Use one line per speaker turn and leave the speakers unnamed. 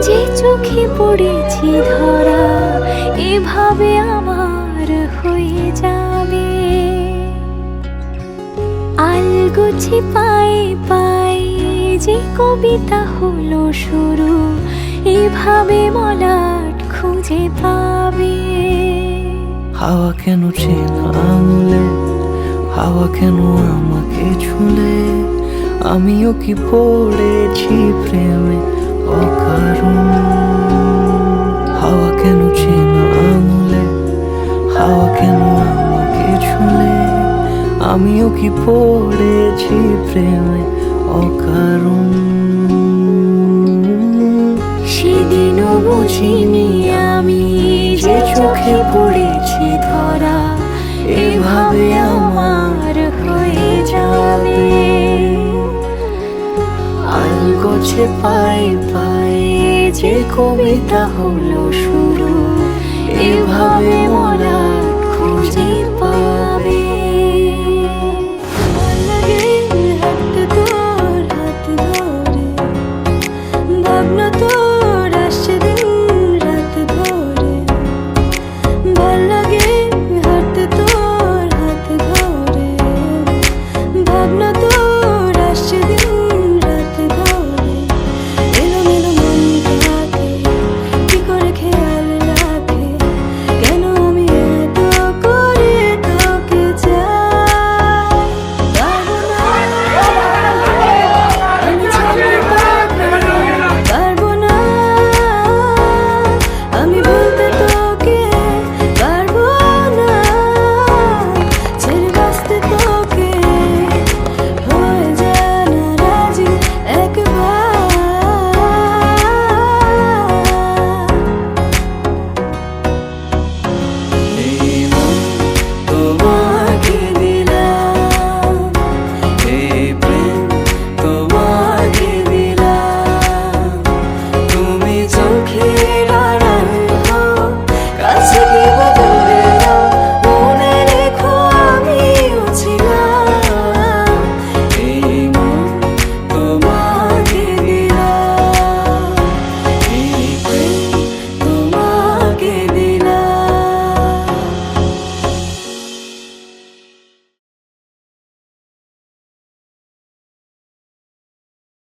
যে চোখে পড়েছি ধরা এভাবে আমার হয়ে যাবে। আলগোছে পায়ে পায়ে যে কবিতা হলো শুরু, এভাবে মলাট খুঁজে পাবে।
হাওয়া কেন চেনা আঙুলে, হাওয়া কেন আমাকে ছুলে, আমিও কি পড়েছি প্রেমে অকারণ। হাওয়া কেন চেনা আঙুলে, হাওয়া কেন আমাকে ছুলে, আমিও কি পড়েছি প্রেমে অকারণ।
সেদিনও বুঝিনি আমি যে চোখে পড়েছি ধরা এভাবে আমার হয়ে যাবে।
আলগোছে পায়ে পায়ে যে কবিতা হলো শুরু, এভাবে মলাট খুঁজে